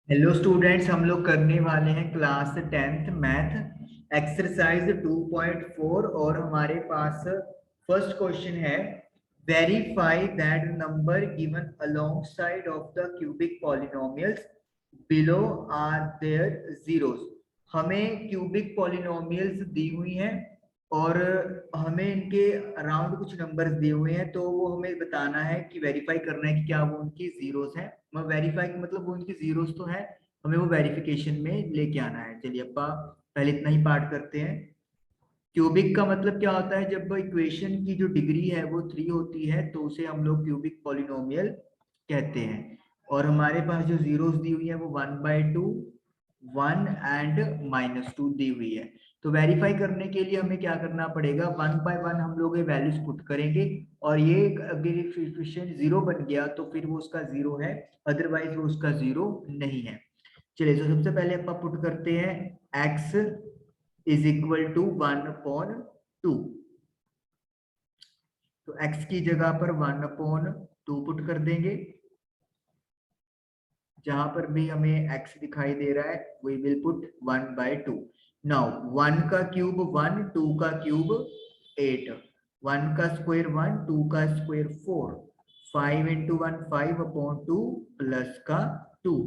Hello students, हम लोग करने वाले हैं क्लास 10th मैथ एक्सरसाइज 2.4 और हमारे पास फर्स्ट क्वेश्चन है। Verify that number given alongside of the cubic polynomials below are their zeros. हमें क्यूबिक पॉलिनोमियल्स दी हुई हैं और हमें इनके अराउंड कुछ नंबर्स दिए हुए हैं, तो वो हमें बताना है कि वेरीफाई करना है कि क्या वो उनकी जीरोस हैं। वेरीफाई मतलब वो उनकी जीरोस तो है, हमें वो वेरिफिकेशन में लेके आना है। चलिए अपा पहले इतना ही पार्ट करते हैं। क्यूबिक का मतलब क्या होता है? जब इक्वेशन की जो डिग्री है वो 3 होती है तो उसे हम लोग क्यूबिक पॉलिनोमियल कहते हैं। और हमारे पास जो जीरोस दी हुई है वो 1/2, 1 एंड -2 दी हुई है। तो वेरीफाई करने के लिए हमें क्या करना पड़ेगा? 1 बाय 1 हम लोग ये वैल्यूज पुट करेंगे और ये अगर इक्वेशन जीरो बन गया तो फिर वो उसका जीरो है, अदरवाइज वो उसका जीरो नहीं है। चलिए तो सबसे पहले अपन पुट करते हैं x इज इक्वल टू 1/2। तो x की जगह पर 1/2 पुट कर देंगे। जहां पर भी हमें x दिखाई दे रहा है वी विल पुट 1/2। नाउ 1 का क्यूब 1, 2 का क्यूब 8, 1 का स्क्वायर 1, 2 का स्क्वायर 4, 5 इंटू 1 5/2 प्लस का 2।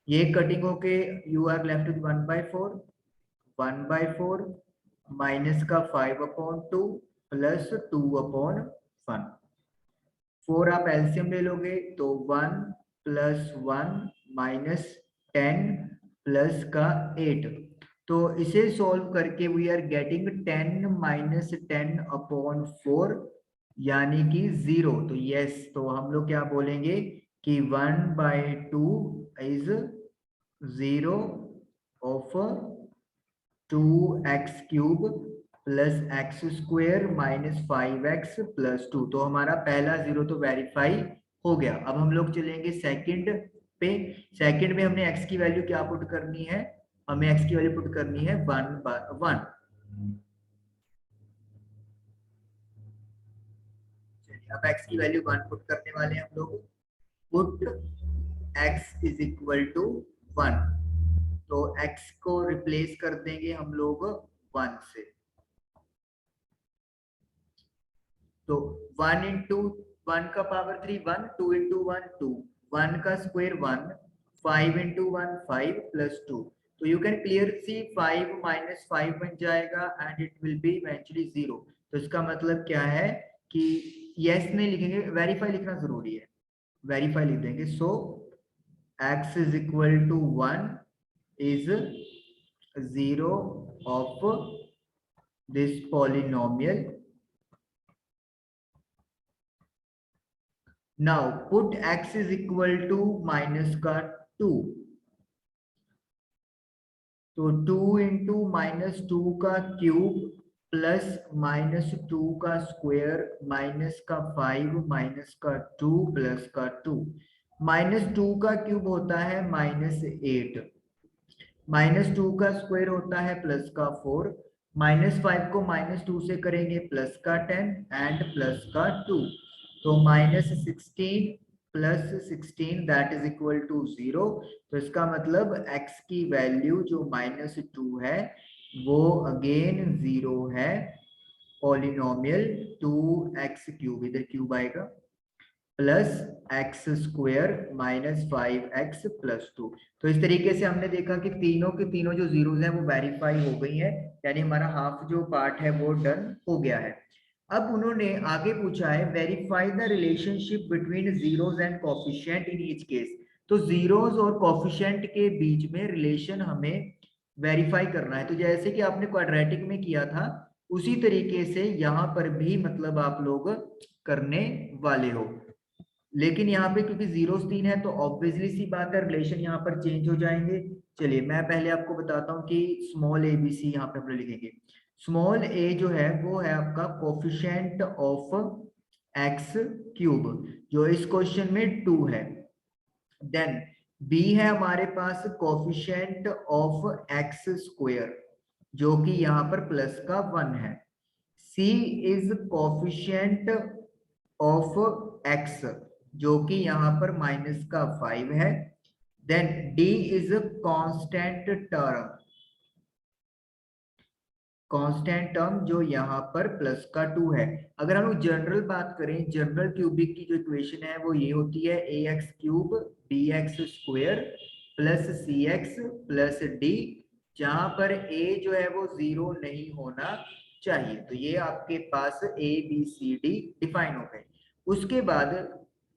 ये कटिंग होके you are left with 1/4, 1/4 minus का 5/2 प्लस 2/1। 4 आप एलसीएम ले लोगे तो 1 प्लस 1 -10 प्लस का 8। तो इसे सॉल्व करके वी आर गेटिंग 10 -10/4 यानी कि 0। तो यस, तो हम लोग क्या बोलेंगे कि 1/2 is 0 of 2x³ plus x square -5x+2। तो हमारा पहला जीरो तो वेरीफाई हो गया। अब हम लोग चलेंगे सेकंड पे। सेकंड में हमने x की वैल्यू क्या पुट करनी है? हमें x की वैल्यू पुट करनी है 1/1। चलिए अब x की वैल्यू 1 पुट करने वाले हैं हम लोग। Put x is equal to 1। तो x को रिप्लेस कर देंगे हम लोग 1 से। तो 1 इंटू 1 का पावर 3 1, 2 इंटू 1 2, 1 का स्क्वायर 1, 5 इंटू 1 5 प्लस 2। तो यू कैन क्लियर सी 5 -5 बन जाएगा and it will be eventually 0। तो इसका मतलब क्या है कि यस नहीं लिखेंगे, वेरीफाई लिखना जरूरी है। वेरीफाई लिख देंगे। So x is equal to 1 is 0 of this polynomial. Now put x is equal to minus का 2। तो 2 इंटू -2 का क्यूब प्लस -2 का स्क्वायर माइनस का 5 माइनस का 2 प्लस का 2। -2 का क्यूब होता है -8, -2 का स्क्वायर होता है प्लस का 4, -5 को -2 से करेंगे प्लस का 10 एंड प्लस का 2। तो -16 plus 16 that is equal to 0। तो इसका मतलब x की वैल्यू जो -2 है वो अगेन 0 है। पॉलिनोमियल 2x³ इधर क्यूब आएगा प्लस एक्स स्क्वेयर -5x+2। तो इस तरीके से हमने देखा कि तीनों के तीनों जो जीरोस हैं वो वेरीफाई हो गई है, यानी हमारा हाफ जो पार्ट है वो डन हो गया है। अब उन्होंने आगे पूछा है verify the relationship between zeros and coefficient in each case. तो जीरोस और कोफिशिएंट के बीच में रिलेशन हमें वेरीफाई करना है। तो जैसे कि आपने क्वाड्रेटिक में किया था उसी तरीके से यहाँ पर भी मतलब आप लोग करने वाले हो। लेकिन यहाँ पे क्योंकि जीरो 3 है तो ऑब्वियसली सी बात है रिलेशन यहाँ पर चेंज हो जाएंगे। चलिए मैं पहले आपको बताता हूँ कि स्मॉल ए बी सी यहाँ पे हम लिखेंगे। स्मॉल ए जो है वो है आपका कोफिशिएंट ऑफ x³ जो इस क्वेश्चन में 2 है। देन बी है हमारे पास कोफिशिएंट ऑफ x² जो कि यहाँ पर प्लस का 1 है। C is coefficient of x जो कि यहाँ पर माइनस का 5 है। Then d is a constant term, constant term जो यहाँ पर प्लस का 2 है। अगर हम लोग जनरल बात करें, जनरल क्यूबिक की जो इक्वेशन है वो ये होती है a x cube b x square plus c x plus d, जहां पर ए जो है वो 0 नहीं होना चाहिए। तो ये आपके पास a b c d define हो गए। उसके बाद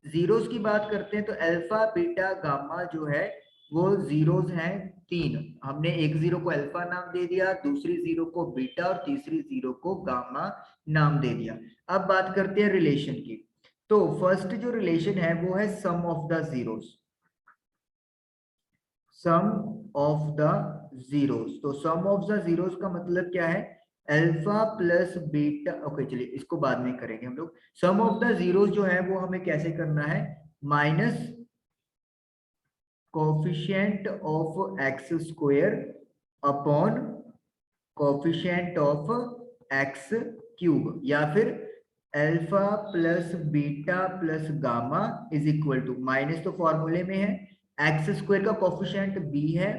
जीरोस की बात करते हैं, तो अल्फा बीटा गामा जो है वो जीरोस हैं 3। हमने एक जीरो को अल्फा नाम दे दिया, दूसरी जीरो को बीटा और तीसरी जीरो को गामा नाम दे दिया। अब बात करते हैं रिलेशन की। तो फर्स्ट जो रिलेशन है वो है sum of the zeros, sum of the zeros. तो सम ऑफ द जीरोस का मतलब क्या है, अल्फा प्लस बीटा। ओके चलिए इसको बाद में करेंगे हम लोग। सम ऑफ द जीरोस जो है वो हमें कैसे करना है, minus coefficient of x square upon coefficient of x cube, या फिर alpha plus beta plus gamma is equal to, minus तो फॉर्मूले में है, एक्स स्क्वायर का कोफिशिएंट बी है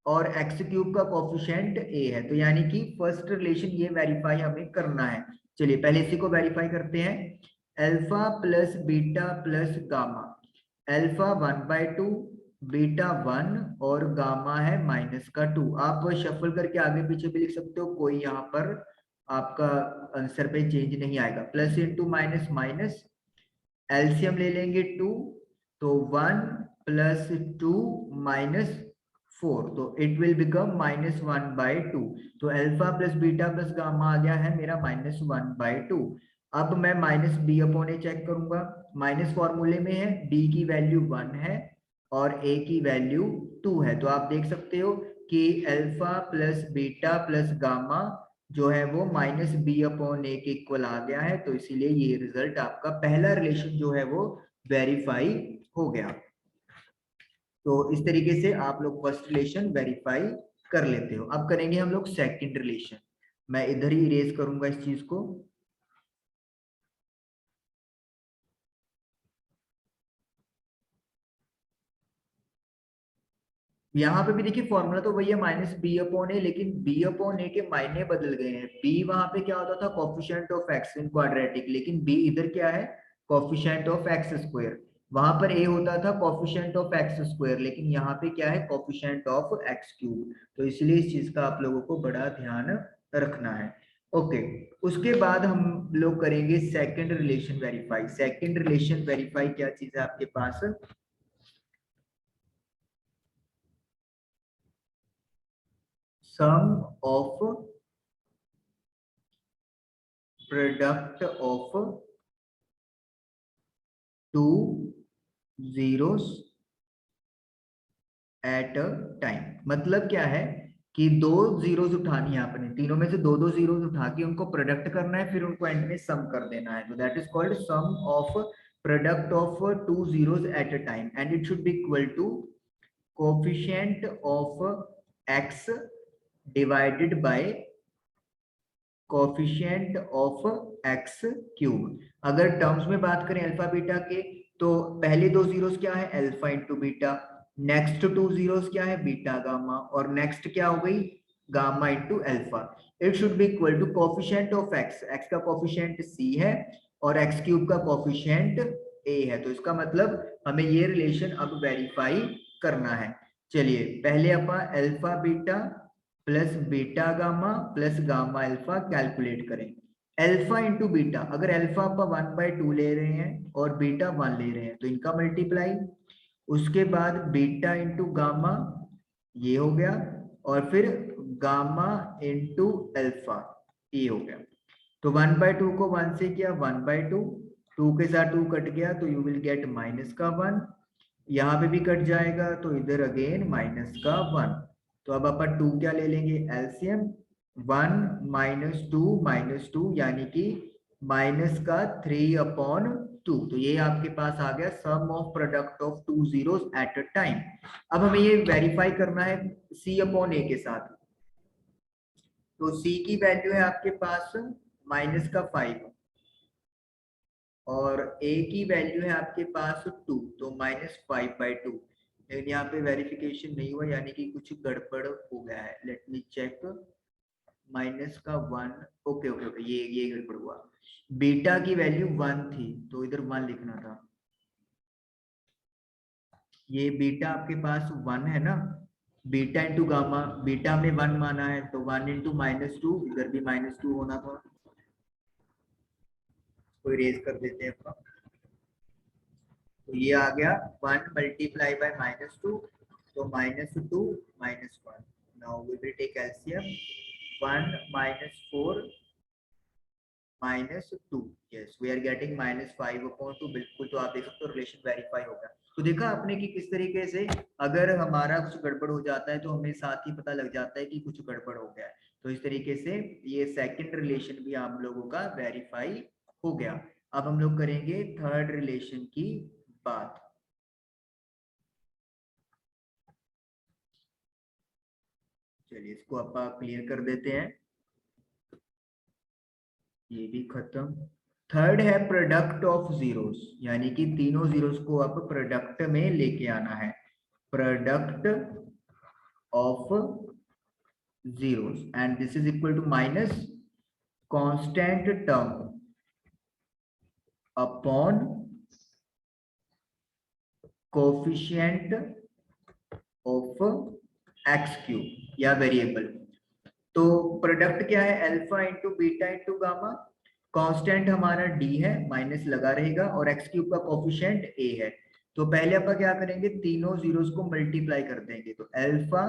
और एक्स क्यूब का कोफिशिएंट ए है। तो यानी कि फर्स्ट रिलेशन ये वेरीफाई हमें करना है। चलिए पहले इसी को वेरीफाई करते हैं। Alpha plus beta plus gamma, alpha 1/2 beta 1 और गामा है माइनस का 2। आप शफल करके आगे पीछे भी लिख सकते हो, कोई यहाँ पर आपका आंसर पे चेंज नहीं आएगा। Plus into minus minus, LCM ले लेंगे 2, तो 1 प्लस 2 माइनस 4, तो इट विल बिकम -1/2। तो alpha plus beta plus gamma आ गया है मेरा -1/2। अब मैं minus b upon a check करूंगा, माइनस फॉर्मूले में है, बी की वैल्यू 1 है और ए की वैल्यू 2 है। तो आप देख सकते हो कि alpha plus beta plus gamma जो है वो माइनस बी अपॉन ए के इक्वल आ गया है। तो इसीलिए ये रिजल्ट आपका पहला रिलेशन जो है वो वेरीफाई हो गया। तो इस तरीके से आप लोग फर्स्ट रिलेशन वेरीफाई कर लेते हो। अब करेंगे हम लोग सेकंड रिलेशन। मैं इधर ही इरेज करूंगा इस चीज को। यहाँ पे भी देखिए फॉर्मूला तो वही है माइनस बी अपॉन ए, लेकिन बी अपॉन ए के मायने बदल गए हैं। बी वहां पे क्या होता था, coefficient of x in quadratic, लेकिन बी इधर क्या है, कोफिशिएंट ऑफ एक्स स्क्वायर। वहां पर ए होता था कोफिशिएंट ऑफ एक्स स्क्वायर, लेकिन यहाँ पे क्या है, कोफिशिएंट ऑफ एक्स क्यूब। तो इसलिए इस चीज का आप लोगों को बड़ा ध्यान रखना है। ओके, उसके बाद हम लोग करेंगे second relation verify. Second relation verify क्या चीज है आपके पास, sum of product of two zeros at a time. मतलब क्या है कि दो जीरोस उठानी है आपने, तीनों में से दो दो जीरोस उठा के उनको प्रोडक्ट करना है, फिर उनको एंड में सम कर देना है। तो that is called sum of product of two zeros at a time, and it should be equal to coefficient of x divided by coefficient of x cube. अगर टर्म्स में बात करें अल्फा बीटा के, तो पहले दो जीरोस क्या है, alpha into beta, next two zeros क्या है, बीटा गामा, और नेक्स्ट क्या हो गई, gamma into alpha. It should be equal to coefficient of x, x का कोफिशिएंट सी है और एक्स क्यूब का कोफिशिएंट ए है। तो इसका मतलब हमें ये रिलेशन अब वेरीफाई करना है। चलिए पहले अपन alpha beta plus beta gamma plus gamma alpha calculate करें। अल्फा इंटू बीटा, अगर अल्फा आप 1/2 ले रहे हैं और बीटा 1 ले रहे हैं तो इनका मल्टीप्लाई, उसके बाद बीटा इंटू गामा ये हो गया, और फिर गामा इंटू अल्फा ये हो गया। तो 1/2 को 1 से किया 1/2, 2 के साथ 2 कट गया तो यू विल गेट माइनस का 1, यहाँ पे भी कट जाएगा तो इधर अगेन माइनस का 1। तो अब अपन 2 क्या ले लेंगे, एलसीएम 1 -2 यानी कि माइनस का 3/2। तो ये आपके पास आ गया sum of product of two zeros at a time. अब हमें ये वेरीफाई करना है सी अपॉन ए के साथ। तो सी की वैल्यू है आपके पास माइनस का 5 और ए की वैल्यू है आपके पास 2, तो -5/2। लेकिन यहाँ पे वेरिफिकेशन नहीं हुआ, यानी कि कुछ गड़बड़ हो गया है। Let me check. माइनस का 1, ओके ओके ओके, ये गड़बड़ हुआ। बीटा की वैल्यू 1 थी तो इधर 1 लिखना था। ये बीटा आपके पास 1 है ना, बीटा इंटू गामा, बीटा हमने 1 माना है तो 1 इंटू -2, इधर भी -2 होना था। कोई रेज कर देते हैं अपना। तो ये आ गया 1 मल्टीप्लाई बाय -2, तो -2 -1। Now we will take LCM. 1 -4 -2, yes we are getting -5/2। बिल्कुल, तो आप देख सकते हो रिलेशन वेरीफाई हो गया। तो देखा आपने कि किस तरीके से अगर हमारा कुछ गड़बड़ हो जाता है तो हमें साथ ही पता लग जाता है कि कुछ गड़बड़ हो गया है। तो इस तरीके से ये सेकंड रिलेशन भी आप लोगों का वेरीफाई हो गया। अब हम लोग करेंगे थर्ड रिलेशन की बात। चलिए इसको आप क्लियर कर देते हैं, ये भी खत्म। थर्ड है प्रोडक्ट ऑफ जीरोस, यानी कि तीनों जीरोस को आप प्रोडक्ट में लेके आना है। Product of zeros and this is equal to minus constant term upon coefficient of x cube या वेरिएबल। तो प्रोडक्ट क्या है, alpha into beta into gamma. Constant हमारा डी है, माइनस लगा रहेगा, और एक्स क्यूब का कोफिशिएंट ए है। तो पहले अपन क्या करेंगे, तीनों जीरोस को मल्टीप्लाई कर देंगे। तो alpha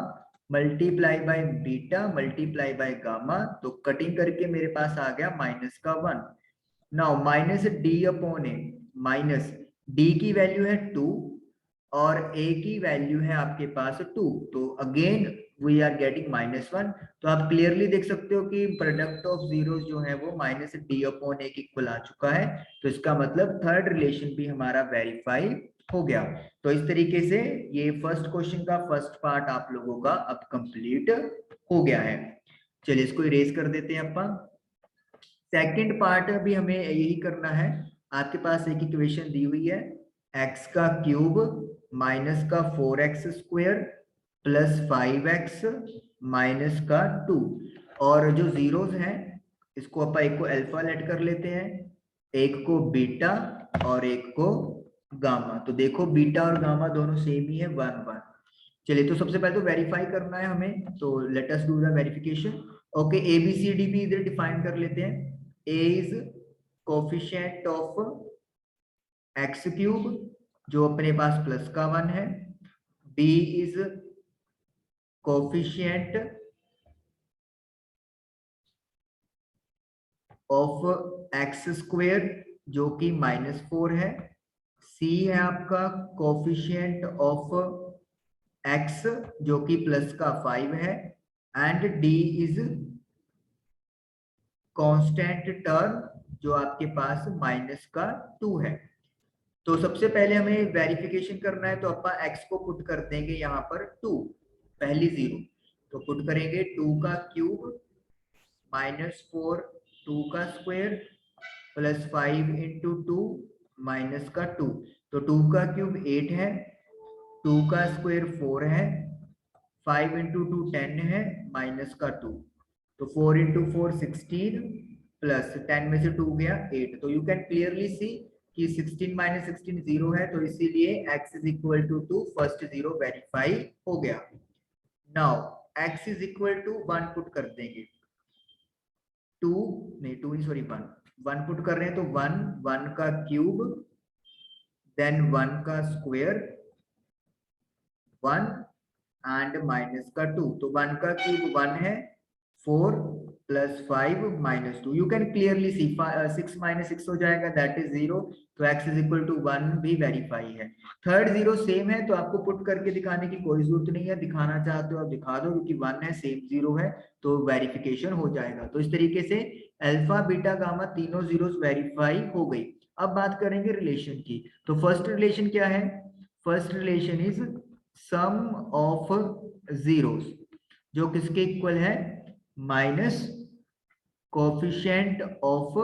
multiply by beta multiply by gamma, तो कटिंग करके मेरे पास आ गया -1। नाउ माइनस डी अपॉन ए, माइनस डी की वैल्यू है 2 और ए की वैल्यू है आपके पास 2, तो अगेन वी आर गेटिंग -1। तो आप क्लियरली देख सकते हो कि प्रोडक्ट ऑफ जीरोस जो है वो -d अपॉन ए इक्वल आ चुका है। तो इसका मतलब थर्ड रिलेशन भी हमारा वेरीफाई हो गया। तो इस तरीके से ये फर्स्ट क्वेश्चन का फर्स्ट पार्ट आप लोगों का अब कंप्लीट हो गया है। चलिए इसको इरेज कर देते हैं अपन। सेकंड पार्ट भी हमें यही करना है। आपके पास एक इक्वेशन दी हुई है, x का क्यूब माइनस का 4x square plus 5x minus का 2, और जो जीरोस हैं इसको अपन एक को अल्फा लेट कर लेते हैं, एक को बीटा और एक को गामा। तो देखो बीटा और गामा दोनों सेम ही है, 1 1। चलिए तो सबसे पहले तो वेरीफाई करना है हमें, तो let us do the verification. Okay, a b c d भी इधर डिफाइन कर लेते हैं। A is coefficient of x cube जो अपने पास प्लस का 1 है। B is coefficient of x square जो कि -4 है। सी है आपका कोफिशिएंट ऑफ एक्स जो कि प्लस का 5 है। And D is constant term जो आपके पास -2 है। तो सबसे पहले हमें वेरिफिकेशन करना है, तो अपन x को पुट कर देंगे यहाँ पर 2, पहली जीरो। तो पुट करेंगे 2 का क्यूब -4 2 का स्क्वायर प्लस 5 इंटू 2 माइनस का 2। तो 2 का क्यूब 8 है, 2 का स्क्वायर 4 है, 5 इंटू 2 10 है, माइनस का 2। तो 4 इंटू 4 16 प्लस 10 में से 2 गया 8। तो यू कैन क्लियरली सी कि 16 माइनस 16 0 है, तो इसीलिए x is equal to 2, first zero verify हो गया। Now x is equal to 1 put कर देंगे। 2 नहीं 2 सॉरी 1 पुट कर रहे हैं, तो 1 1 का क्यूब देन 1 का स्क्वायर 1 एंड माइनस का 2। तो 1 का क्यूब 1 है, 4 plus 5 minus 2। You can clearly see 6 minus 6 हो जाएगा, दैट इज 0। तो x इज इक्वल टू 1 भी वेरीफाई है। थर्ड जीरो सेम है, तो आपको पुट करके दिखाने की कोई जरूरत नहीं है, दिखाना चाहते हो आप दिखा दो, क्योंकि 1 है सेम जीरो है तो वेरिफिकेशन हो जाएगा। तो इस तरीके से अल्फा बीटा गामा तीनों जीरोस वेरीफाई हो गई। अब बात करेंगे रिलेशन की। तो फर्स्ट रिलेशन क्या है, first relation is sum of zeros जो किसके इक्वल है, minus coefficient of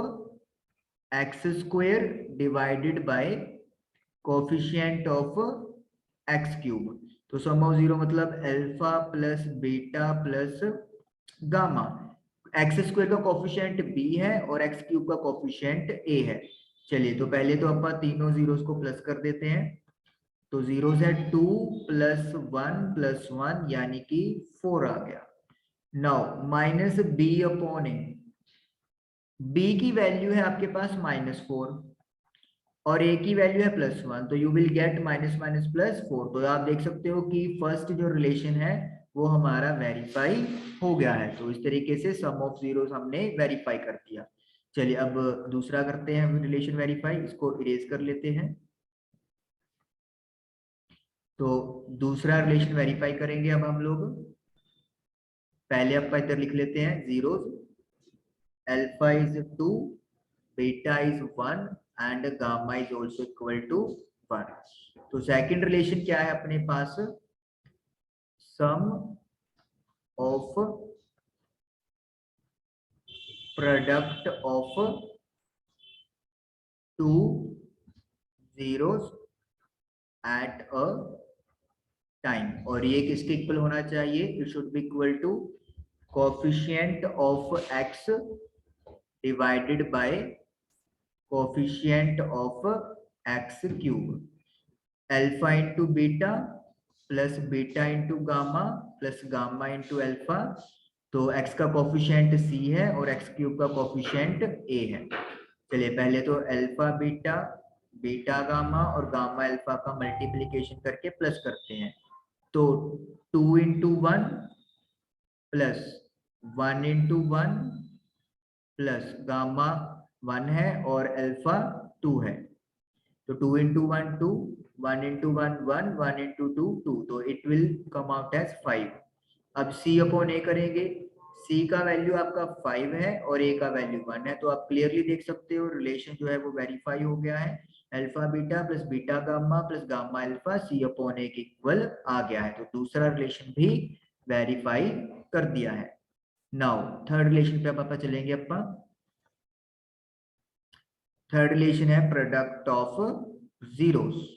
x square divided by coefficient of x cube. तो सम ऑफ जीरो मतलब alpha plus beta plus gamma. X square का कोफिशिएंट बी है और एक्स क्यूब का coefficient a है। चलिए तो पहले तो अपन तीनों जीरोस को प्लस कर देते हैं। तो जीरो है 2 प्लस 1 प्लस 1 यानी कि 4 आ गया। नाउ माइनस बी अपॉन ए। बी की वैल्यू है आपके पास -4 और ए की वैल्यू है +1, तो you will get minus minus +4। तो आप देख सकते हो कि फर्स्ट जो रिलेशन है वो हमारा वेरीफाई हो गया है। तो इस तरीके से सम ऑफ जीरोस हमने वेरीफाई कर दिया। चलिए अब दूसरा करते हैं रिलेशन वेरीफाई, इसको इरेज कर लेते हैं। तो दूसरा रिलेशन वेरीफाई करेंगे अब हम लोग। पहले आप इधर लिख लेते हैं zeros, alpha is 2, beta is 1 and gamma is also equal to 1। तो सेकंड रिलेशन क्या है अपने पास, sum of product of two zeros at a time. और ये किसके इक्वल होना चाहिए, it should be equal to coefficient of x divided by coefficient of x cube. Alpha into beta plus beta into gamma plus gamma into alpha. तो x का coefficient c है और x cube का coefficient a है। चलिए पहले तो alpha beta beta gamma और गामा अल्फा का मल्टीप्लिकेशन करके प्लस करते हैं। तो 2 into 1 plus 1 into 1 plus gamma 1 है और अल्फा 2 है। तो 2 इंटू 1 2, 1 इंटू 1 1, 1 इंटू 2 2, तो it will come out as 5। अब c अपॉन ए करेंगे, c का वैल्यू आपका 5 है और a का वैल्यू 1 है। तो आप क्लियरली देख सकते हो रिलेशन जो है वो वेरीफाई हो गया है। Alpha beta plus beta gamma plus gamma alpha c upon a के इक्वल आ गया है। तो दूसरा रिलेशन भी वेरीफाई कर दिया है। नाउ थर्ड रिलेशन पे पापा चलेंगे अपन। थर्ड रिलेशन है प्रोडक्ट ऑफ जीरोस।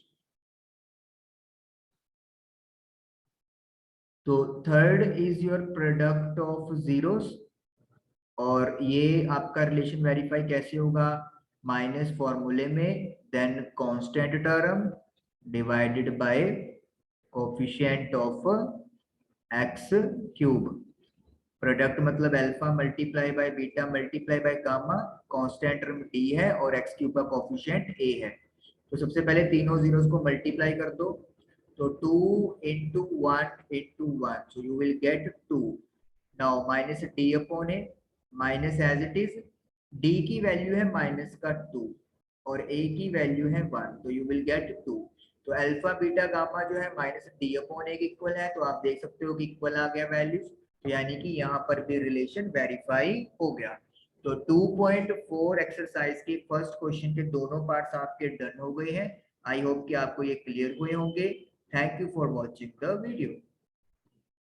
तो third is your product of zeros और ये आपका रिलेशन वेरीफाई कैसे होगा, माइनस फॉर्मूले में then constant term divided by coefficient of x cube. Product मतलब alpha multiply by beta multiply by gamma, constant term d है और एक्स क्यूब का कोफिशिएंट ए है। तो सबसे पहले तीनों जीरोस को मल्टीप्लाई कर दो। तो 2 into 1 into 1, so you will get 2. Now minus d upon a, minus as it is, d की वैल्यू है माइनस का 2 और a की वैल्यू है 1, तो you will get 2। तो अल्फा बीटा गामा जो है माइनस डी अपॉन ए के इक्वल है, तो आप देख सकते हो कि इक्वल आ गया वैल्यूज। तो यानी कि यहाँ पर भी रिलेशन वेरीफाई हो गया। तो 2.4 एक्सरसाइज के फर्स्ट क्वेश्चन के दोनों पार्ट्स आपके डन हो गए हैं। आई होप कि आपको ये क्लियर हुए होंगे। Thank you for watching the video.